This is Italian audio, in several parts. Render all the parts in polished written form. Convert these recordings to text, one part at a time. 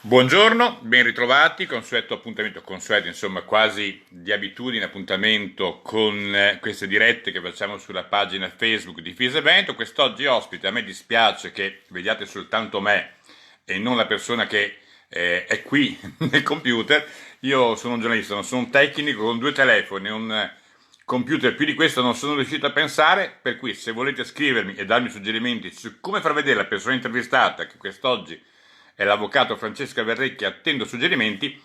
Buongiorno, ben ritrovati, consueto appuntamento, consueto insomma quasi di abitudine, appuntamento con queste dirette che facciamo sulla pagina Facebook di Fise Vento. Quest'oggi ospite, a me dispiace che vediate soltanto me e non la persona che è qui nel computer. Io sono un giornalista, non sono un tecnico con due telefoni, un computer, più di questo non sono riuscito a pensare, per cui se volete scrivermi e darmi suggerimenti su come far vedere la persona intervistata, che quest'oggi è l'avvocato Francesca Verrecchia, attendo suggerimenti,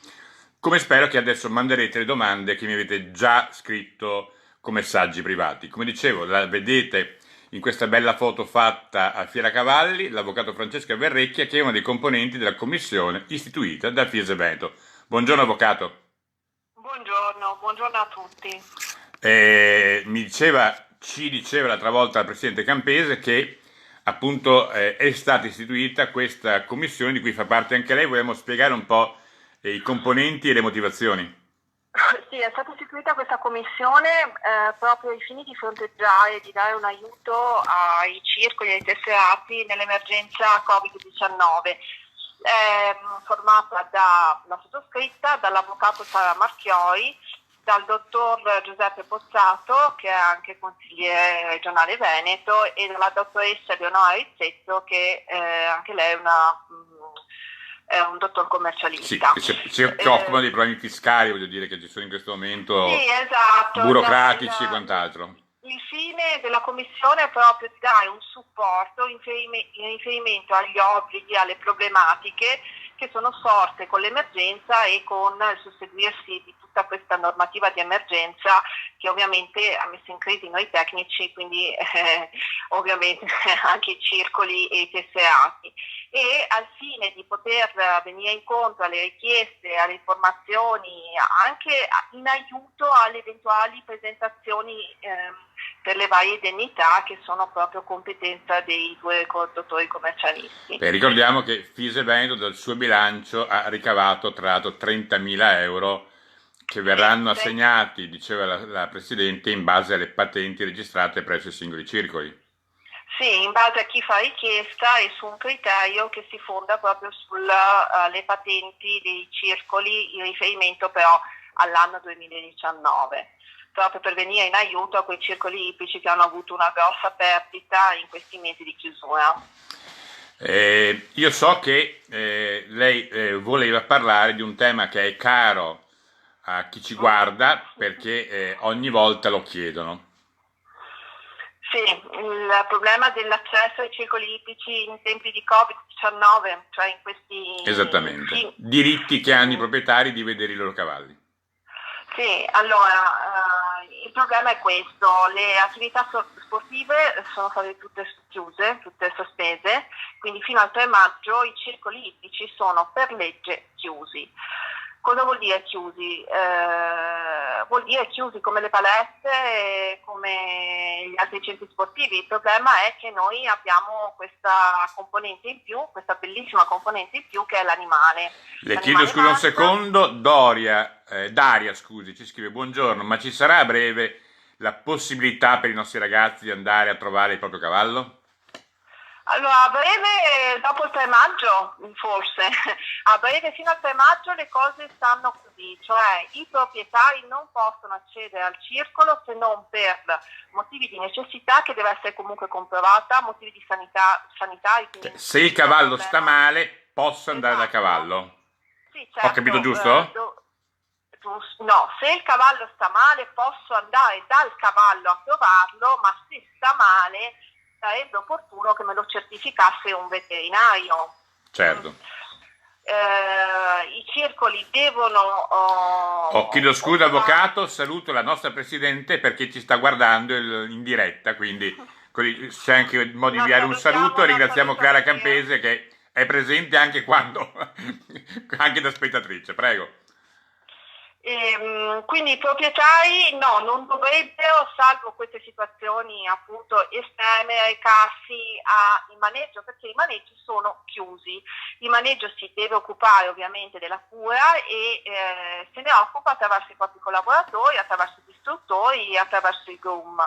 come spero che adesso manderete le domande che mi avete già scritto con messaggi privati. Come dicevo, la vedete in questa bella foto fatta a Fieracavalli, l'avvocato Francesca Verrecchia, che è uno dei componenti della commissione istituita da Fiese Veneto. Buongiorno avvocato. Buongiorno a tutti. Ci diceva l'altra volta il presidente Campese che appunto è stata istituita questa commissione di cui fa parte anche lei. Vogliamo spiegare un po' i componenti e le motivazioni? Sì, è stata istituita questa commissione proprio ai fini di fronteggiare e di dare un aiuto ai circoli e ai tesserati nell'emergenza Covid-19. Formata dalla sottoscritta, dall'avvocato Sara Marchiori, dal dottor Giuseppe Pozzato, che è anche consigliere regionale Veneto, e dalla dottoressa Eleonora Rizzetto, che anche lei è un dottor Sì, commercialista. si occupa dei problemi fiscali, voglio dire, che ci sono in questo momento, Sì, esatto. burocratici e quant'altro. Il fine della commissione è proprio di dare un supporto in riferimento agli obblighi, alle problematiche che sono sorte con l'emergenza e con il susseguirsi di tutta questa normativa di emergenza che ovviamente ha messo in crisi noi tecnici, quindi ovviamente anche i circoli e i tesserati. E al fine di poter venire incontro alle richieste, alle informazioni, anche in aiuto alle eventuali presentazioni per le varie indennità che sono proprio competenza dei due dottori commercialisti. Ricordiamo che Fise Veneto dal suo bilancio ha ricavato tra l'altro 30.000 euro che verranno assegnati, diceva la Presidente, in base alle patenti registrate presso i singoli circoli. Sì, in base a chi fa richiesta e su un criterio che si fonda proprio sulle patenti dei circoli in riferimento però all'anno 2019, proprio per venire in aiuto a quei circoli ippici che hanno avuto una grossa perdita in questi mesi di chiusura. Io so che lei voleva parlare di un tema che è caro a chi ci guarda perché ogni volta lo chiedono. Sì, il problema dell'accesso ai circoli ippici in tempi di Covid-19, cioè in questi... Esattamente, Sì. diritti che hanno i proprietari di vedere i loro cavalli. Sì, allora il problema è questo, le attività sportive sono state tutte chiuse, tutte sospese, quindi fino al 3 maggio i circoli ippici sono per legge chiusi. Cosa vuol dire chiusi? Vuol dire chiusi come le palestre, come gli altri centri sportivi. Il problema è che noi abbiamo questa componente in più, questa bellissima componente in più che è l'animale. Le chiedo scusa un secondo, Daria, scusi, ci scrive: buongiorno, ma ci sarà a breve la possibilità per i nostri ragazzi di andare a trovare il proprio cavallo? Allora, a breve, dopo il 3 maggio, forse, a breve fino al 3 maggio le cose stanno così, cioè i proprietari non possono accedere al circolo se non per motivi di necessità che deve essere comunque comprovata, motivi di sanitari. Se il cavallo sta male, posso andare da cavallo? Sì, certo. Ho capito giusto? No, se il cavallo sta male posso andare dal cavallo a trovarlo, ma se sta male sarebbe opportuno che me lo certificasse un veterinario. Certo. I circoli devono... chiedo scusa avvocato, saluto la nostra Presidente perché ci sta guardando in diretta, quindi c'è anche il modo di inviare un saluto. Ringraziamo Clara Campese che è presente anche quando, anche da spettatrice, prego. Quindi i proprietari non dovrebbero, salvo queste situazioni appunto estreme, recarsi al maneggio, perché i maneggi sono chiusi. Il maneggio si deve occupare ovviamente della cura e se ne occupa attraverso i propri collaboratori, attraverso gli istruttori, attraverso i groom.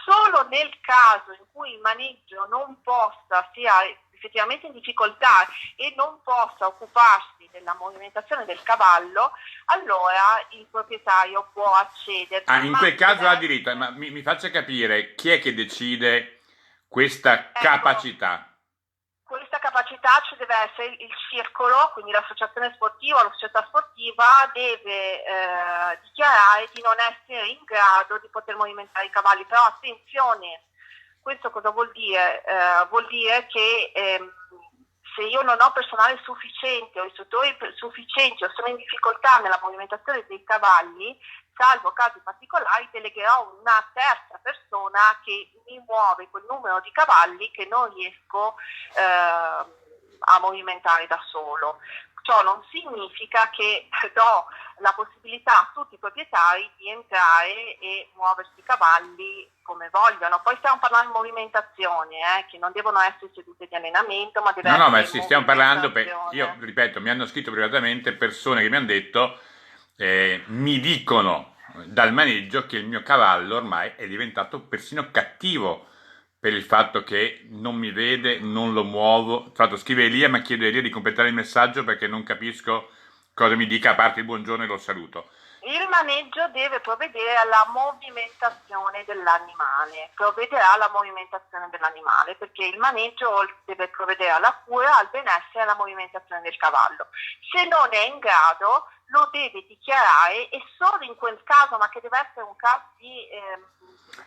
Solo nel caso in cui il maneggio non possa sia effettivamente in difficoltà e non possa occuparsi della movimentazione del cavallo, allora il proprietario può accedere. In quel caso ha diritto, ma mi faccia capire chi è che decide questa Ecco, capacità? questa capacità ci deve essere il circolo, quindi l'associazione sportiva, la società sportiva deve dichiarare di non essere in grado di poter movimentare i cavalli. Però attenzione, questo cosa vuol dire? Vuol dire che se io non ho personale sufficiente o istruttori sufficienti o sono in difficoltà nella movimentazione dei cavalli, salvo casi particolari, delegherò una terza persona che mi muove quel numero di cavalli che non riesco a movimentare da solo. Ciò non significa che do la possibilità a tutti i proprietari di entrare e muoversi i cavalli come vogliono. Poi stiamo parlando di movimentazione, che non devono essere sedute di allenamento, ma deve essere ma sì, stiamo parlando, io ripeto, mi hanno scritto privatamente persone che mi hanno detto, mi dicono dal maneggio che il mio cavallo ormai è diventato persino cattivo per il fatto che non mi vede, non lo muovo. Tra l'altro scrive Elia, ma chiedo a Elia di completare il messaggio perché non capisco cosa mi dica, a parte il buongiorno e lo saluto. Il maneggio deve provvedere alla movimentazione dell'animale, provvederà alla movimentazione dell'animale, perché il maneggio deve provvedere alla cura, al benessere e alla movimentazione del cavallo. Se non è in grado, lo deve dichiarare, e solo in quel caso, ma che deve essere un caso di...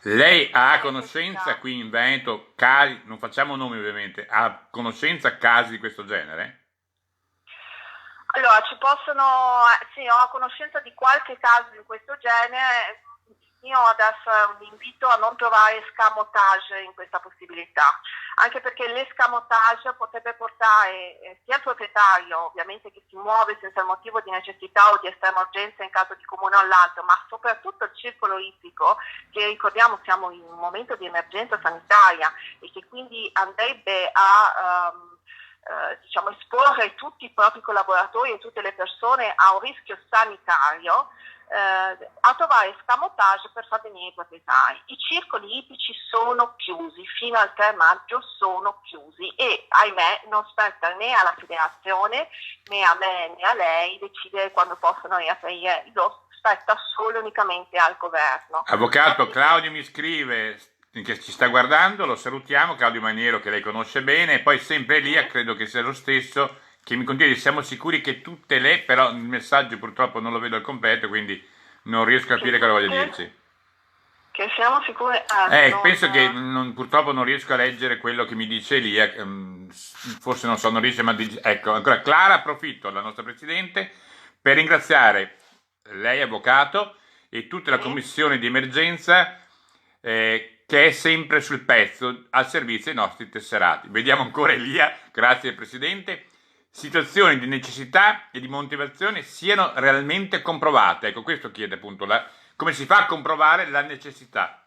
Lei ha conoscenza qui in Veneto, casi, non facciamo nomi ovviamente, ha conoscenza casi di questo genere? Allora, ci possono, sì, ho conoscenza di qualche caso di questo genere. Io adesso invito a non trovare escamotage in questa possibilità, anche perché l'escamotage potrebbe portare sia il proprietario, ovviamente, che si muove senza il motivo di necessità o di estrema urgenza in caso di comune all'altro, ma soprattutto il circolo ippico, che ricordiamo siamo in un momento di emergenza sanitaria e che quindi andrebbe a esporre tutti i propri collaboratori e tutte le persone a un rischio sanitario, a trovare escamotage per far venire i proprietari. I circoli ippici sono chiusi, fino al 3 maggio sono chiusi e ahimè non spetta né alla federazione né a me né a lei decidere quando possono riaprire, lo spetta solo e unicamente al governo. Avvocato, Claudio mi scrive che ci sta guardando, lo salutiamo, Claudio Maniero, che lei conosce bene, e poi sempre lì, credo che sia lo stesso, che mi continua, siamo sicuri che tutte le, però il messaggio purtroppo non lo vedo al completo, quindi non riesco a capire cosa voglia dirci. Che siamo sicuri? Penso che purtroppo non riesco a leggere quello che mi dice Elia, forse non so, non riesce, ma ecco, ancora Clara, approfitto della nostra Presidente per ringraziare lei, avvocato, e tutta la commissione di emergenza che è sempre sul pezzo al servizio dei nostri tesserati. Vediamo ancora Elia, grazie Presidente. Situazioni di necessità e di motivazione siano realmente comprovate. Ecco, questo chiede appunto come si fa a comprovare la necessità.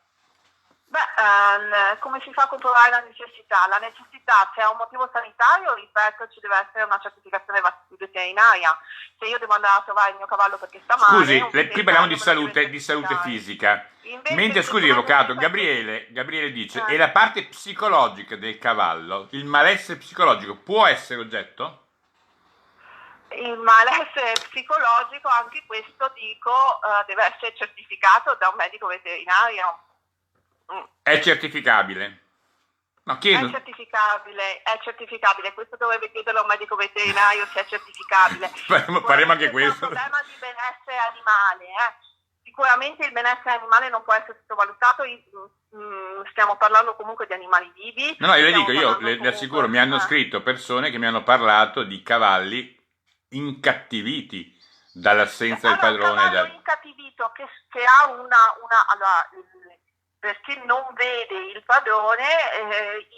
Come si fa a comprovare la necessità? La necessità, se è un motivo sanitario, ripeto, ci deve essere una certificazione veterinaria. Se io devo andare a trovare il mio cavallo perché sta male... Scusi, qui parliamo di salute fisica. Mentre, scusi, avvocato, Gabriele dice, e la parte psicologica del cavallo, il malessere psicologico può essere oggetto? Il malessere psicologico, anche questo dico, deve essere certificato da un medico veterinario. È certificabile? No, chiedo. È certificabile, questo dovrebbe chiedere a un medico veterinario se è certificabile. Faremo anche questo. È un problema di benessere animale. Sicuramente il benessere animale non può essere sottovalutato, stiamo parlando comunque di animali vivi. No, io le dico, le assicuro, mi hanno scritto persone che mi hanno parlato di cavalli incattiviti dall'assenza del padrone. Un cavallo incattivito che ha allora, perché non vede il padrone,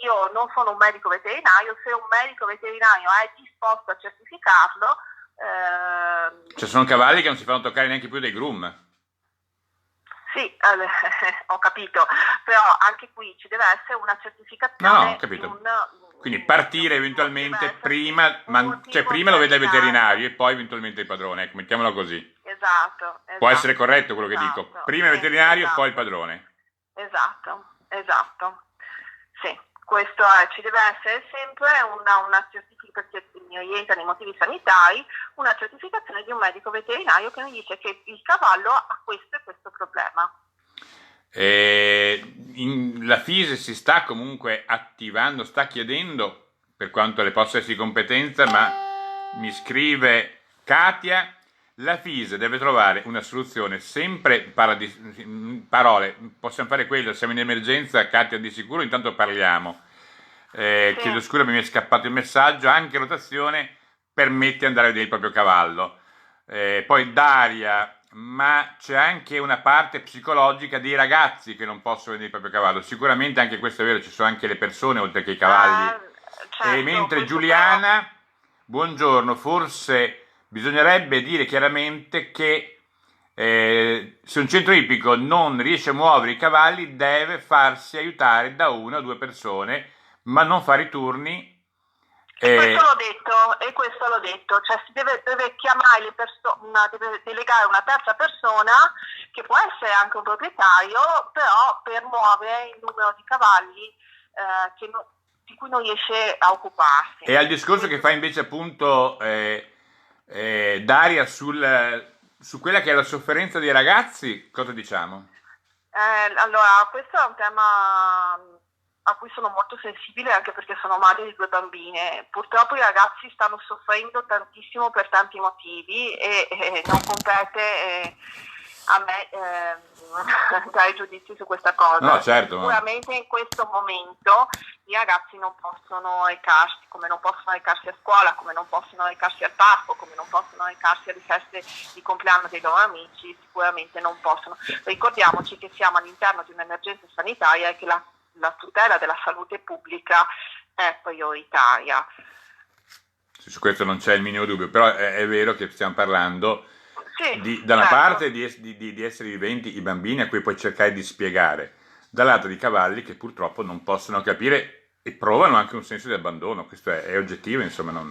io non sono un medico veterinario, se un medico veterinario è disposto a certificarlo... Ci sono cavalli che non si fanno toccare neanche più dai groom. Sì, ho capito, però anche qui ci deve essere una certificazione. No, ho capito. Quindi partire eventualmente prima, prima lo vede il veterinario e poi eventualmente il padrone, ecco, mettiamolo così. Esatto. Può essere corretto quello che dico. Prima il veterinario e poi il padrone. Esatto. Sì. Questo è, ci deve essere sempre una certificazione, perché rientrano i motivi sanitari, una certificazione di un medico veterinario che mi dice che il cavallo ha questo e questo problema. La FISE si sta comunque attivando, sta chiedendo, per quanto le possa essere di competenza, ma mi scrive Katia, la FISE deve trovare una soluzione sempre, parole, possiamo fare quello, siamo in emergenza, Katia di sicuro, intanto parliamo. Chiedo scusa, mi è scappato il messaggio, anche rotazione permette di andare a vedere il proprio cavallo. Poi Daria, ma c'è anche una parte psicologica dei ragazzi che non possono vedere il proprio cavallo. Sicuramente anche questo è vero, ci sono anche le persone oltre che i cavalli. Certo, Mentre Giuliana, buongiorno, forse bisognerebbe dire chiaramente che se un centro ippico non riesce a muovere i cavalli deve farsi aiutare da una o due persone, ma non fare i turni. Questo l'ho detto, cioè si deve chiamare le persone, deve delegare una terza persona, che può essere anche un proprietario, però per muovere il numero di cavalli di cui non riesce a occuparsi. E al discorso che fa invece appunto Daria su quella che è la sofferenza dei ragazzi, cosa diciamo? Allora, questo è un tema a cui sono molto sensibile, anche perché sono madre di 2 bambine. Purtroppo i ragazzi stanno soffrendo tantissimo per tanti motivi e non compete a me dare giudizi su questa cosa. No, certo, sicuramente in questo momento i ragazzi non possono recarsi, come non possono recarsi a scuola, come non possono recarsi al parco, come non possono recarsi alle feste di compleanno dei loro amici, sicuramente non possono. Ricordiamoci che siamo all'interno di un'emergenza sanitaria e che la tutela della salute pubblica è prioritaria. Su questo non c'è il minimo dubbio, però è vero che stiamo parlando da una certo. parte di esseri viventi, i bambini a cui puoi cercare di spiegare, dall'altro di cavalli che purtroppo non possono capire e provano anche un senso di abbandono. Questo è oggettivo, insomma.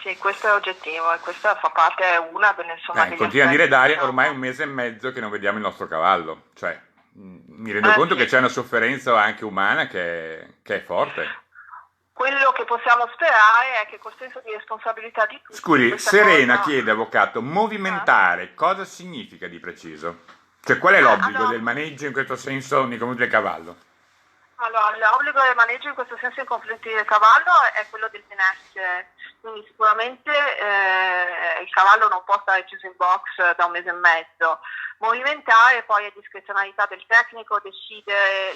Sì, questo è oggettivo e questa fa parte, una delle continua a dire Daria, ormai 1 mese e mezzo che non vediamo il nostro cavallo, cioè mi rendo conto che c'è una sofferenza anche umana che è forte. Quello che possiamo sperare è che col senso di responsabilità di tutti... Scusi, Serena chiede, avvocato, movimentare cosa significa di preciso? Cioè qual è l'obbligo del maneggio in questo senso nei confronti del cavallo? Allora, l'obbligo del maneggio in questo senso nei confronti del cavallo è quello del benessere, quindi sicuramente il cavallo non può stare chiuso in box da 1 mese e mezzo. Movimentare poi è discrezionalità del tecnico decidere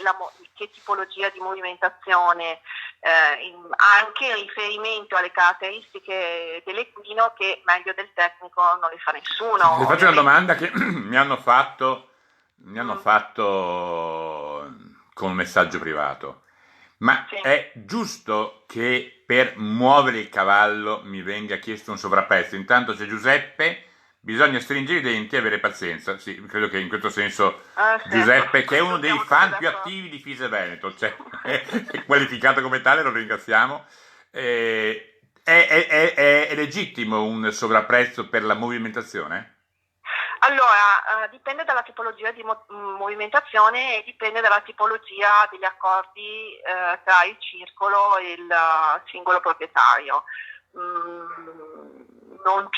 che tipologia di movimentazione, anche in riferimento alle caratteristiche dell'equino, che meglio del tecnico non le fa nessuno. Le faccio una domanda che mi hanno fatto con un messaggio privato. Ma è giusto che per muovere il cavallo mi venga chiesto un sovrappeso? Intanto c'è Giuseppe, bisogna stringere i denti e avere pazienza. Sì, credo che in questo senso Giuseppe, che è uno dei fan più attivi di FISE Veneto, cioè, è qualificato come tale, lo ringraziamo. È legittimo un sovrapprezzo per la movimentazione? Allora, dipende dalla tipologia di movimentazione e dipende dalla tipologia degli accordi tra il circolo e il singolo proprietario. Non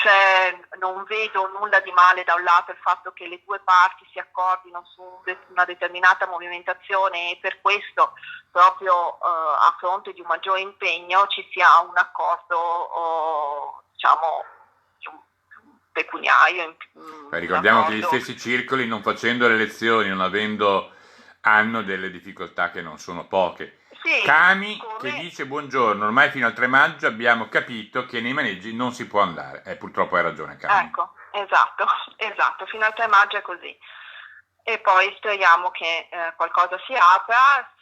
vedo nulla di male da un lato il fatto che le 2 parti si accordino su una determinata movimentazione e per questo proprio a fronte di un maggiore impegno ci sia un accordo diciamo pecuniario. Ricordiamo che gli stessi circoli, non facendo le lezioni, non avendo, hanno delle difficoltà che non sono poche. Cami che dice buongiorno, ormai fino al 3 maggio abbiamo capito che nei maneggi non si può andare, purtroppo hai ragione Cami. Ecco, esatto, fino al 3 maggio è così e poi speriamo che qualcosa si apra.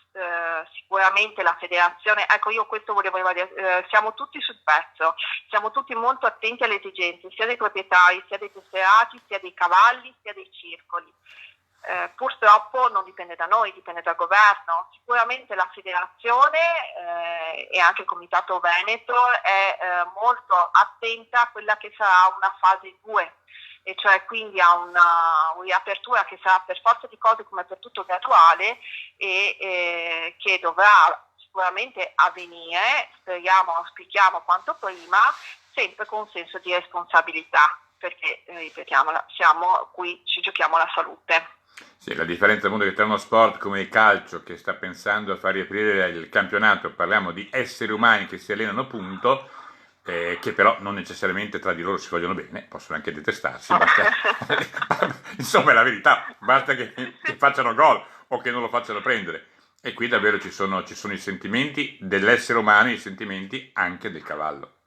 Sicuramente la federazione, ecco, io questo volevo dire, siamo tutti sul pezzo, siamo tutti molto attenti alle esigenze sia dei proprietari, sia dei tesserati, sia dei cavalli, sia dei circoli. Purtroppo non dipende da noi, dipende dal governo. Sicuramente la federazione e anche il Comitato Veneto è molto attenta a quella che sarà una fase 2, e cioè quindi a una riapertura che sarà per forza di cose, come per tutto, graduale e che dovrà sicuramente avvenire, speriamo, auspichiamo quanto prima, sempre con senso di responsabilità, perché, ripetiamola, siamo qui, ci giochiamo la salute. Sì, la differenza appunto che tra uno sport come il calcio che sta pensando a far riaprire il campionato, parliamo di esseri umani che si allenano punto, che però non necessariamente tra di loro si vogliono bene, possono anche detestarsi, basta, insomma è la verità, basta che facciano gol o che non lo facciano prendere. E qui davvero ci sono i sentimenti dell'essere umano e i sentimenti anche del cavallo.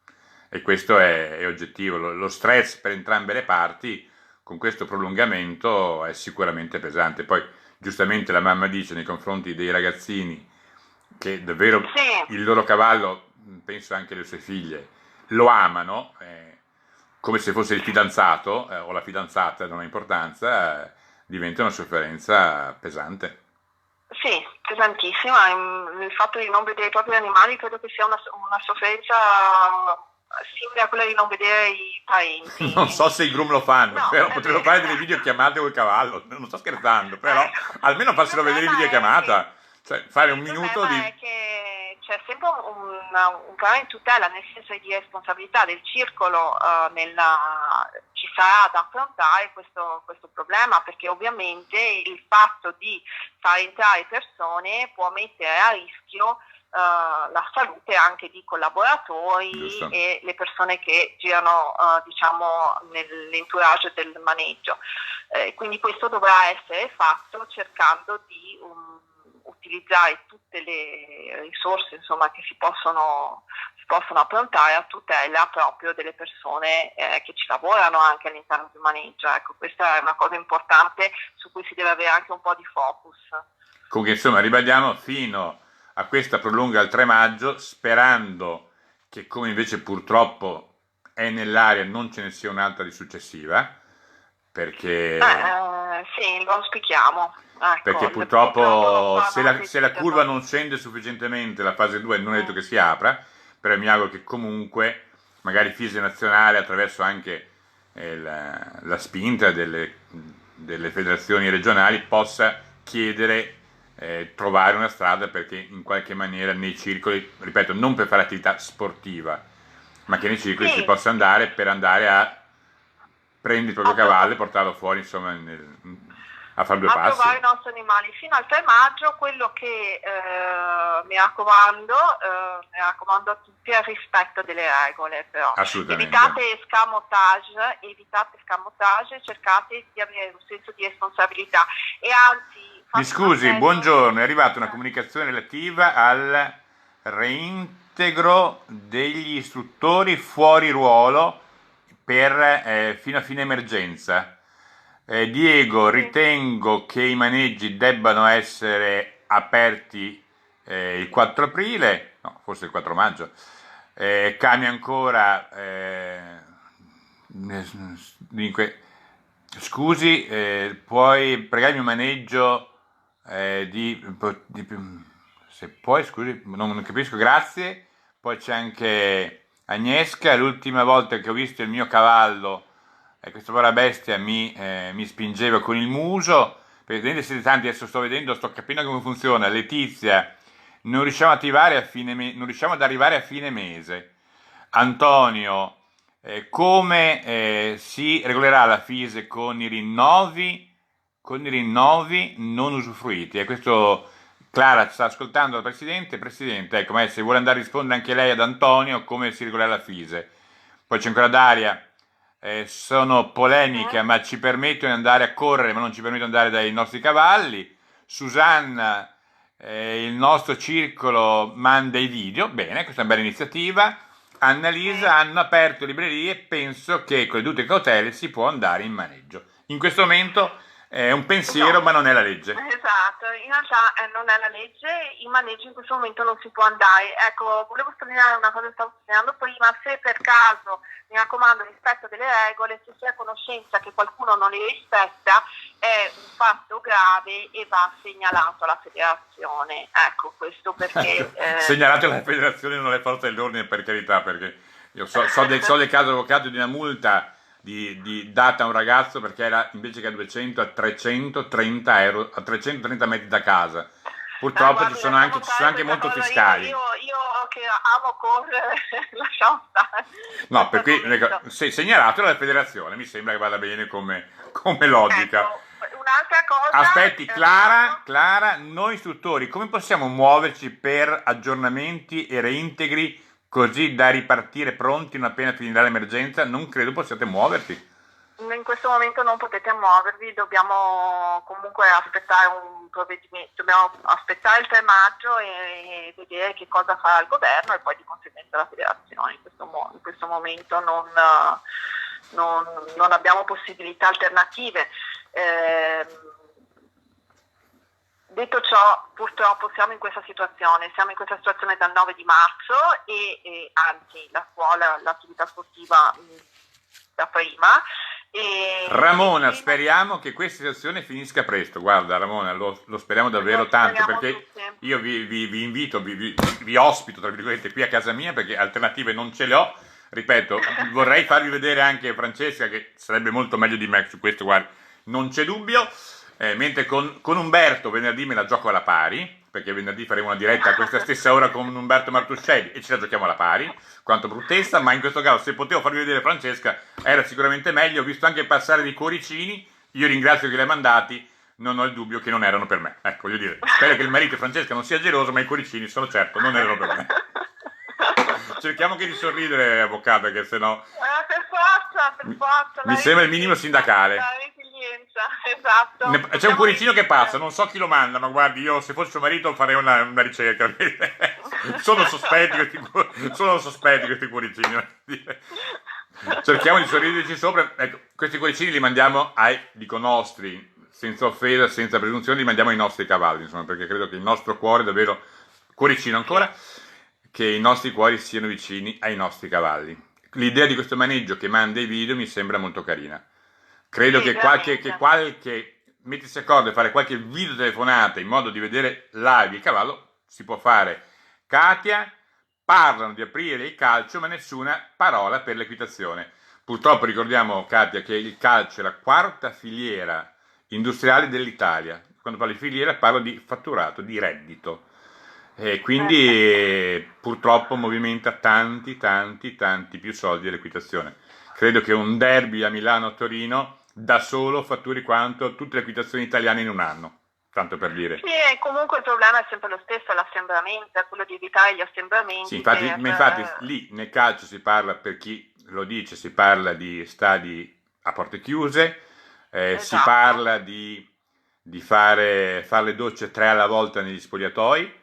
E questo è oggettivo, lo stress per entrambe le parti con questo prolungamento è sicuramente pesante. Poi giustamente la mamma dice nei confronti dei ragazzini che davvero il loro cavallo, penso anche le sue figlie, lo amano come se fosse il fidanzato o la fidanzata, non ha importanza, diventa una sofferenza pesante. Sì, pesantissima. Il fatto di non vedere i propri animali credo che sia una sofferenza simile a quella di non vedere i parenti. Non so se i groom lo fanno, No, però potrebbero fare delle videochiamate col cavallo, non sto scherzando, però almeno farselo vedere in videochiamata, cioè fare un minuto di... È che c'è sempre un canale in tutela, nel senso di responsabilità del circolo, ci sarà da affrontare questo problema, perché ovviamente il fatto di far entrare persone può mettere a rischio la salute anche di collaboratori. Giusto. E le persone che girano diciamo nell'entourage del maneggio, quindi questo dovrà essere fatto cercando di utilizzare tutte le risorse insomma che si possono approntare a tutela proprio delle persone che ci lavorano anche all'interno del maneggio. Ecco, questa è una cosa importante su cui si deve avere anche un po' di focus. Comunque insomma ribadiamo fino a questa prolunga al 3 maggio, sperando che, come invece purtroppo è nell'aria, non ce ne sia un'altra di successiva, perché... sì, lo auspichiamo. Ecco, perché purtroppo se la curva non scende sufficientemente, la fase 2 non è detto che si apra, però mi auguro che comunque, magari FISE nazionale, attraverso anche la spinta delle federazioni regionali, possa chiedere trovare una strada perché in qualche maniera nei circoli, ripeto, non per fare attività sportiva, ma che nei circoli si possa andare per andare a prendere il proprio cavallo e portarlo fuori, insomma, a fare due passi. A trovare i nostri animali fino al 3 maggio. Quello che mi raccomando a tutti è il rispetto delle regole, però. Assolutamente. Evitate escamotage, cercate di avere un senso di responsabilità e anzi... Mi scusi, buongiorno, è arrivata una comunicazione relativa al reintegro degli istruttori fuori ruolo fino a fine emergenza. Diego, ritengo che i maneggi debbano essere aperti il 4 aprile, no, forse il 4 maggio. Cambia ancora, scusi, puoi pregarmi un maneggio se puoi, scusi, non capisco, grazie. Poi c'è anche Agnieszka, l'ultima volta che ho visto il mio cavallo, questa povera bestia mi spingeva con il muso, perché siete tanti, adesso sto capendo come funziona. Letizia, non riusciamo ad arrivare a fine mese. Antonio, come si regolerà la FISE con i rinnovi non usufruiti? E questo Clara sta ascoltando la Presidente, ecco, ma se vuole andare a rispondere anche lei ad Antonio, come si regolerà la FISE. Poi c'è ancora Daria, sono polemiche, ma ci permettono di andare a correre, ma non ci permettono di andare dai nostri cavalli. Susanna, il nostro circolo manda i video, bene, questa è una bella iniziativa. Annalisa, hanno aperto librerie, penso che con le dovute cautele si può andare in maneggio. In questo momento è un pensiero, no, ma non è la legge. Esatto, in realtà non è la legge, in maneggio in questo momento non si può andare. Ecco, volevo sottolineare una cosa che stavo sottolineando prima: se per caso, mi raccomando, rispetto delle regole, se si è a conoscenza che qualcuno non le rispetta, è un fatto grave e va segnalato alla federazione. Ecco, questo perché... Segnalato alla federazione, non alle forze dell'ordine, per carità, perché io so del caso avvocato di una multa data a un ragazzo perché era invece che a 200 a 330 euro, a 330 metri da casa. Purtroppo Guarda, ci sono lasciamo stare anche questa molto cosa, fiscali. io che amo correre, lasciamo stare No, questo per cui argomento. segnalatelo alla federazione, mi sembra che vada bene come logica. Ecco, un'altra cosa, Aspetti, Riccardo, Clara, noi istruttori, come possiamo muoverci per aggiornamenti e reintegri così da ripartire pronti non appena finirà l'emergenza? Non credo possiate muoverti. in questo momento non potete muovervi, dobbiamo comunque aspettare un provvedimento, dobbiamo aspettare il 3 maggio e vedere che cosa farà il governo e poi di conseguenza la federazione. In questo momento non abbiamo possibilità alternative. Detto ciò, purtroppo siamo in questa situazione dal 9 di marzo e anzi la scuola, l'attività sportiva da prima. Ramona, speriamo che questa situazione finisca presto. Guarda, Ramona, lo speriamo davvero tanto, perché tutti. io vi invito, vi ospito, tra virgolette, qui a casa mia, perché alternative non ce le ho. Ripeto, vorrei farvi vedere anche Francesca, che sarebbe molto meglio di me su questo, guarda, non c'è dubbio. Mentre con Umberto venerdì me la gioco alla pari, perché venerdì faremo una diretta a questa stessa ora con Umberto Martuscelli e ce la giochiamo alla pari, quanto bruttezza, ma in questo caso se potevo farvi vedere Francesca era sicuramente meglio. Ho visto anche passare dei cuoricini, io ringrazio che li hai mandati, non ho il dubbio che non erano per me. Ecco, voglio dire, spero che il marito di Francesca non sia geloso, ma i cuoricini sono certo, non erano per me. Cerchiamo anche di sorridere, avvocato, che sennò Per forza. mi sembra il minimo sindacale. La resilienza, esatto. C'è un cuoricino che passa, non so chi lo manda, ma guardi, io se fossi suo marito farei una ricerca. Sono sospetti questi cuoricini. Cerchiamo di sorriderci sopra. Ecco, questi cuoricini li mandiamo dico nostri, senza offesa, senza presunzione, li mandiamo ai nostri cavalli, insomma, perché credo che il nostro cuore, davvero, cuoricino ancora, che i nostri cuori siano vicini ai nostri cavalli. L'idea di questo maneggio che manda i video mi sembra molto carina. Credo che qualche mettersi d'accordo e fare qualche videotelefonata in modo di vedere live il cavallo si può fare. Katia, parlano di aprire il calcio, ma nessuna parola per l'equitazione. Purtroppo ricordiamo, Katia, che il calcio è la quarta filiera industriale dell'Italia. Quando parlo di filiera parlo di fatturato, di reddito. E quindi purtroppo movimenta tanti più soldi dell'equitazione. Credo che un derby a Milano o Torino da solo fatturi quanto tutte le equitazioni italiane in un anno, tanto per dire. Sì, e comunque il problema è sempre lo stesso, l'assembramento, è quello di evitare gli assembramenti. Sì, infatti lì nel calcio si parla, per chi lo dice, si parla di stadi a porte chiuse, Esatto. si parla di fare le docce 3 alla volta negli spogliatoi.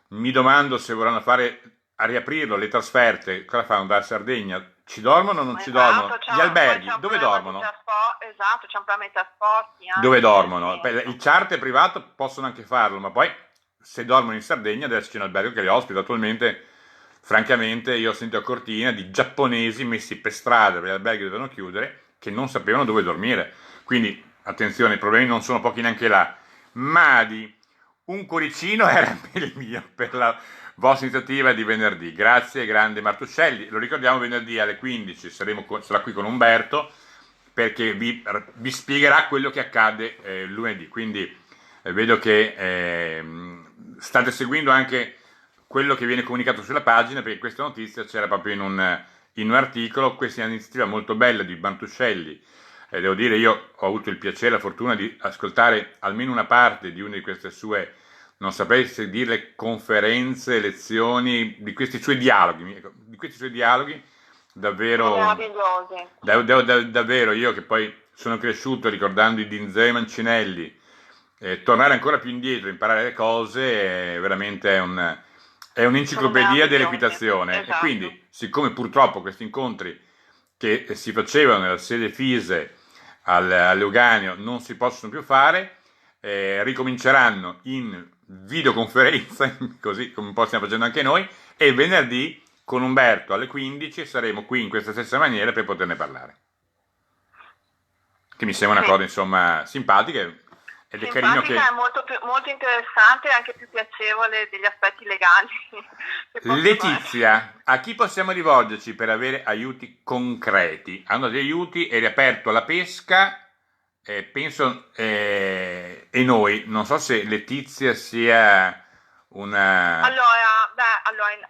Mi domando se vorranno a riaprirlo le trasferte, cosa fanno da Sardegna? Ci dormono o non ci dormono? Gli alberghi, dove dormono? Esatto, c'è un problema di trasporti. Dove dormono? Il charter privato possono anche farlo, ma poi se dormono in Sardegna adesso c'è un albergo che li ospita. Attualmente, francamente, io ho sentito a Cortina di giapponesi messi per strada per gli alberghi che dovevano chiudere, che non sapevano dove dormire. Quindi, attenzione, i problemi non sono pochi neanche là. Un cuoricino era il mio per la vostra iniziativa di venerdì. Grazie, grande Martuscelli. Lo ricordiamo, venerdì alle 15 sarà qui con Umberto, perché vi spiegherà quello che accade lunedì. Quindi vedo che state seguendo anche quello che viene comunicato sulla pagina, perché questa notizia c'era proprio in un articolo. Questa è un'iniziativa molto bella di Martuscelli. Devo dire, io ho avuto il piacere e la fortuna di ascoltare almeno una parte di una di queste sue, non saprei se dirle conferenze, lezioni, di questi suoi dialoghi, davvero meravigliosi. davvero, io che poi sono cresciuto ricordando i Dinzè Mancinelli, tornare ancora più indietro, imparare le cose, veramente è un'enciclopedia dell'equitazione. Esatto. E quindi, siccome purtroppo questi incontri che si facevano nella sede FISE all'Euganeo non si possono più fare, ricominceranno in videoconferenza, così come un po' stiamo facendo anche noi, e venerdì con Umberto alle 15 saremo qui in questa stessa maniera per poterne parlare. Che mi sembra una cosa, insomma, simpatica. Ed è carino che è molto interessante e anche più piacevole degli aspetti legali. Letizia, a chi possiamo rivolgerci per avere aiuti concreti? Hanno degli aiuti, è riaperto la pesca, penso, e noi, non so se Letizia sia una...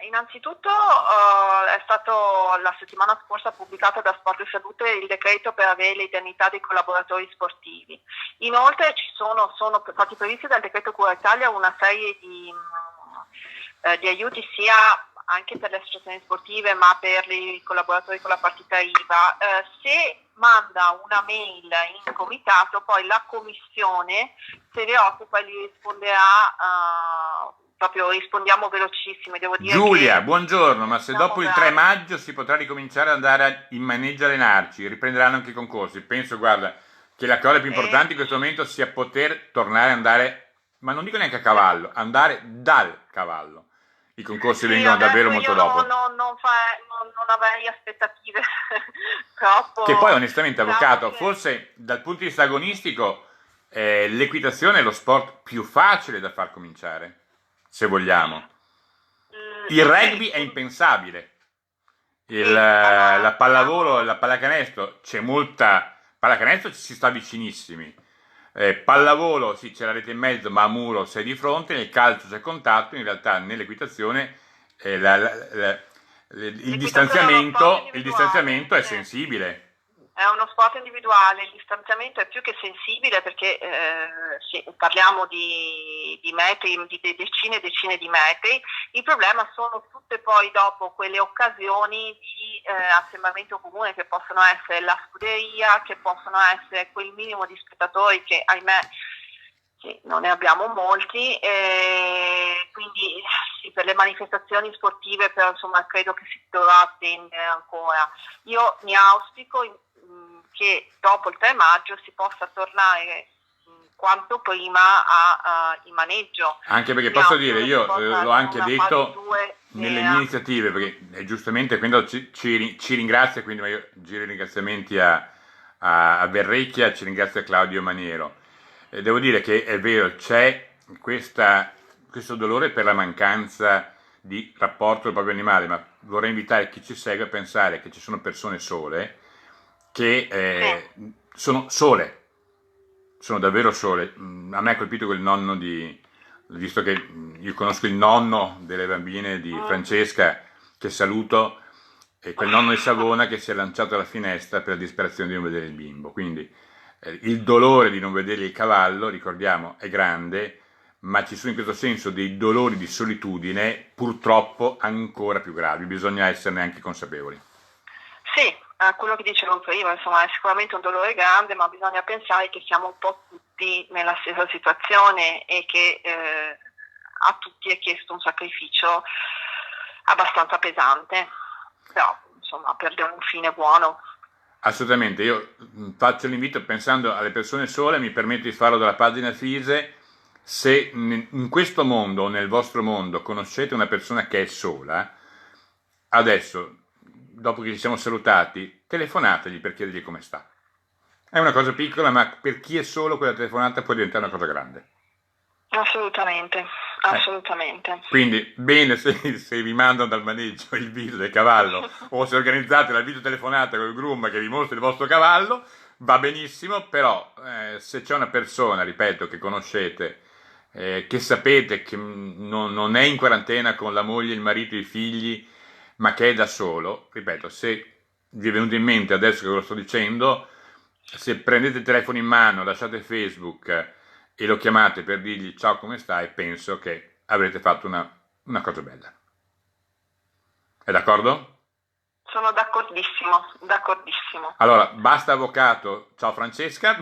Innanzitutto è stato la settimana scorsa pubblicato da Sport e Salute il decreto per avere le indennità dei collaboratori sportivi. Inoltre sono stati previsti dal decreto Cura Italia una serie di aiuti sia anche per le associazioni sportive ma per i collaboratori con la partita IVA. Se manda una mail in comitato, poi la commissione se ne occupa e gli risponderà. Proprio rispondiamo velocissimi, devo dire. Giulia, buongiorno, ma se dopo il 3 maggio si potrà ricominciare ad andare in maneggio a allenarci, riprenderanno anche i concorsi. Penso, guarda, che la cosa più importante in questo momento sia poter tornare ad andare, ma non dico neanche a cavallo, andare dal cavallo. I concorsi vengono davvero molto dopo. Non avrei aspettative troppo. Che poi onestamente, avvocato, forse dal punto di vista agonistico l'equitazione è lo sport più facile da far cominciare. Se vogliamo. Il rugby è impensabile. La pallavolo, la pallacanestro, c'è molta... Pallacanestro ci si sta vicinissimi. Pallavolo, sì, c'è la rete in mezzo, ma a muro sei di fronte. Nel calcio c'è contatto. In realtà nell'equitazione il distanziamento è sensibile. È uno sport individuale, il distanziamento è più che sensibile perché parliamo di metri, di decine e decine di metri. Il problema sono tutte poi dopo quelle occasioni di assembramento comune che possono essere la scuderia, che possono essere quel minimo di spettatori che ahimè non ne abbiamo molti, quindi sì, per le manifestazioni sportive però, insomma, credo che si dovrà attendere ancora. Io mi auspico che dopo il 3 maggio si possa tornare quanto prima in maneggio. Anche perché posso dire, io l'ho anche detto nelle mie iniziative, perché giustamente quindi ci ringrazia, quindi io giro i ringraziamenti a Verrecchia, ci ringrazia Claudio Maniero. Devo dire che è vero, c'è questo dolore per la mancanza di rapporto con il proprio animale, ma vorrei invitare chi ci segue a pensare che ci sono persone sole, che sono sole, sono davvero sole. A me ha colpito quel nonno visto che io conosco il nonno delle bambine di Francesca, che saluto, e quel nonno di Savona che si è lanciato alla finestra per la disperazione di non vedere il bimbo. Quindi il dolore di non vedere il cavallo, ricordiamo, è grande, ma ci sono in questo senso dei dolori di solitudine purtroppo ancora più gravi, bisogna esserne anche consapevoli. Sì, quello che dicevo prima, insomma, è sicuramente un dolore grande, ma bisogna pensare che siamo un po' tutti nella stessa situazione e che a tutti è chiesto un sacrificio abbastanza pesante, però insomma per un fine buono. Assolutamente, io faccio l'invito pensando alle persone sole, mi permetto di farlo dalla pagina FISE. Se in questo mondo o nel vostro mondo conoscete una persona che è sola, adesso, dopo che ci siamo salutati, telefonategli per chiedergli come sta. È una cosa piccola, ma per chi è solo quella telefonata può diventare una cosa grande. Assolutamente, assolutamente. Quindi bene se vi mandano dal maneggio il video del cavallo o se organizzate la videotelefonata con il groom che vi mostra il vostro cavallo, va benissimo, però se c'è una persona, ripeto, che conoscete, che sapete che non è in quarantena con la moglie, il marito, i figli, ma che è da solo, ripeto, se vi è venuto in mente adesso che ve lo sto dicendo, se prendete il telefono in mano, lasciate Facebook e lo chiamate per dirgli ciao come stai, penso che avrete fatto una cosa bella. È d'accordo? Sono d'accordissimo, d'accordissimo. Allora, basta avvocato, ciao Francesca.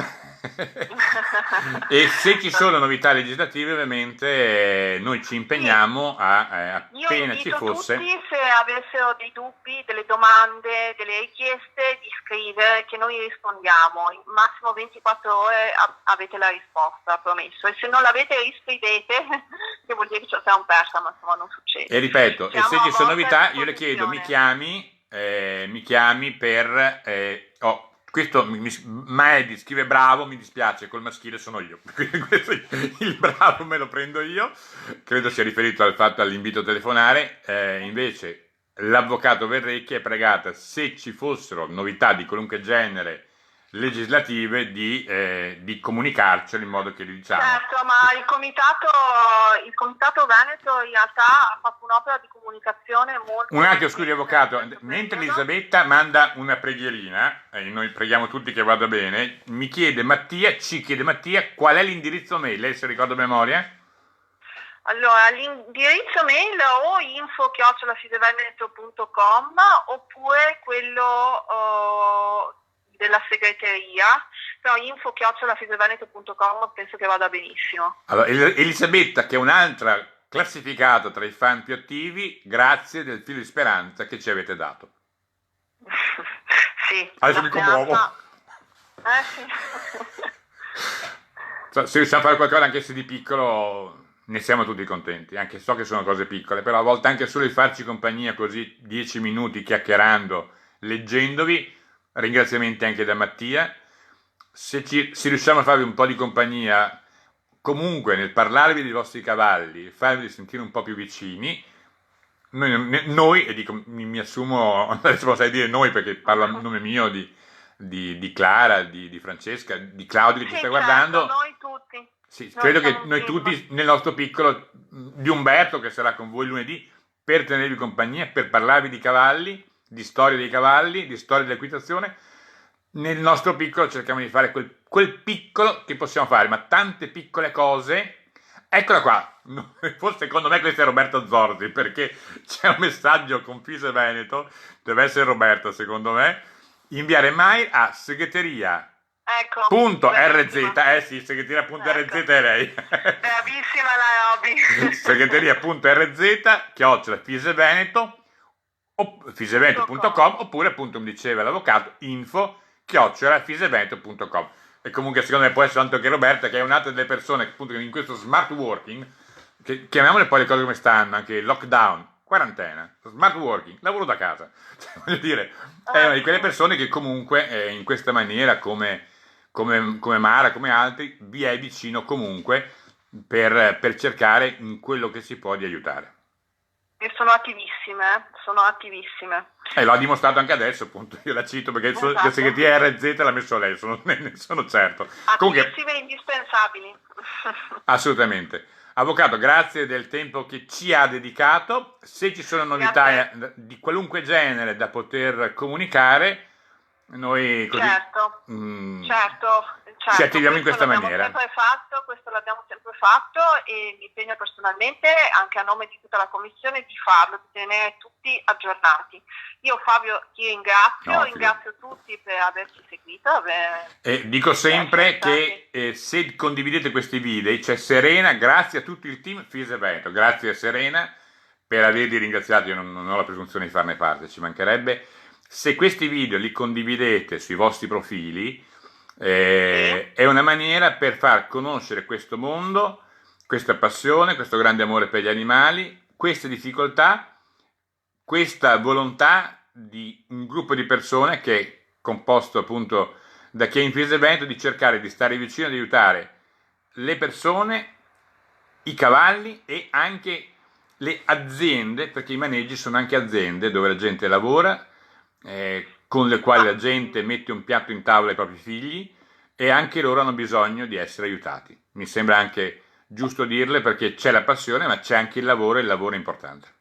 E se ci sono novità legislative ovviamente noi ci impegniamo appena ci fosse. Io invito tutti, se avessero dei dubbi, delle domande, delle richieste, di scrivere che noi rispondiamo. In massimo 24 ore avete la risposta, promesso. E se non l'avete riscrivete, che vuol dire che ce la siamo persa, ma insomma non succede. E ripeto, e se ci sono novità io le chiedo, mi chiami per... questo Maedi scrive bravo, mi dispiace, col maschile sono io. Questo, il bravo me lo prendo io, credo sia riferito al fatto all'invito a telefonare. Invece l'avvocato Verrecchia è pregata, se ci fossero novità di qualunque genere legislative di comunicarcelo in modo che li diciamo. Certo, ma il comitato Veneto in realtà ha fatto un'opera di comunicazione molto... Un attimo, scusi avvocato, mentre Elisabetta manda una preghierina, e noi preghiamo tutti che vada bene, ci chiede Mattia qual è l'indirizzo mail, lei se ricorda a memoria? Allora, l'indirizzo mail o info@fiseveneto.com oppure quello della segreteria, però info@fiseveneto.com penso che vada benissimo. Allora, Elisabetta, che è un'altra classificata tra i fan più attivi, grazie del filo di speranza che ci avete dato. Sì. Adesso mi commuovo. Sì. Se riusciamo a fare qualcosa anche se di piccolo, ne siamo tutti contenti, anche so che sono cose piccole, però a volte anche solo di farci compagnia così 10 minuti chiacchierando, leggendovi, ringraziamenti anche da Mattia, se riusciamo a farvi un po' di compagnia, comunque nel parlarvi dei vostri cavalli, farvi sentire un po' più vicini, noi e dico, mi assumo la responsabilità di dire noi perché parlo a nome mio, di Clara, di Francesca, di Claudio che ci sta guardando. Noi tutti. Sì, credo che noi tutti nel nostro piccolo, di Umberto che sarà con voi lunedì, per tenervi compagnia, per parlarvi di cavalli, di storia dei cavalli, di storia dell'equitazione, nel nostro piccolo cerchiamo di fare quel piccolo che possiamo fare, ma tante piccole cose. Eccola qua, forse secondo me questo è Roberto Zorzi, perché c'è un messaggio con Fise Veneto, deve essere Roberta secondo me, inviare mail a segreteria. .rz, sì, segreteria.rz è lei. Bravissima la Roby. Segreteria.rz@fiseveneto.com oppure appunto mi diceva l'avvocato info@fiseveneto.com. E comunque secondo me può essere tanto che Roberta, che è un'altra delle persone appunto in questo smart working, che chiamiamole poi le cose come stanno, anche lockdown, quarantena, smart working, lavoro da casa, cioè, voglio dire, è una di quelle persone che comunque in questa maniera come Mara, come altri, vi è vicino comunque per cercare in quello che si può di aiutare. E sono attivissime. E l'ha dimostrato anche adesso, appunto, io la cito perché la segreteria RZ l'ha messo lei, ne sono certo. Attivissime e indispensabili. Assolutamente. Avvocato, grazie del tempo che ci ha dedicato, se ci sono novità di qualunque genere da poter comunicare, noi così certo. ci attiviamo in questa maniera. Questo l'abbiamo sempre fatto e mi impegno personalmente, anche a nome di tutta la commissione, di farlo, di tenere tutti aggiornati. Io Fabio ti ringrazio tutti per averci seguito. E dico sempre che se condividete questi video, c'è Serena, grazie a tutto il team Fise Veneto, grazie a Serena per averli ringraziati, io non ho la presunzione di farne parte, ci mancherebbe. Se questi video li condividete sui vostri profili, è una maniera per far conoscere questo mondo, questa passione, questo grande amore per gli animali, queste difficoltà, questa volontà di un gruppo di persone che è composto appunto da chi è in Fise Veneto di cercare di stare vicino, di aiutare le persone, i cavalli e anche le aziende, perché i maneggi sono anche aziende dove la gente lavora, con le quali la gente mette un piatto in tavola ai propri figli e anche loro hanno bisogno di essere aiutati. Mi sembra anche giusto dirle perché c'è la passione ma c'è anche il lavoro e il lavoro è importante.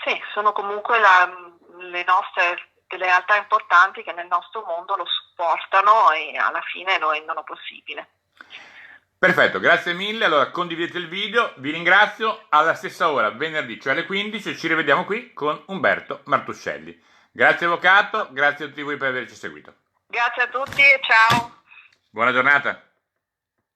Sì, sono comunque le nostre delle realtà importanti che nel nostro mondo lo supportano e alla fine lo rendono possibile. Perfetto, grazie mille, allora condividete il video, vi ringrazio, alla stessa ora, venerdì, cioè alle 15, ci rivediamo qui con Umberto Martuscelli. Grazie avvocato, grazie a tutti voi per averci seguito. Grazie a tutti e ciao. Buona giornata.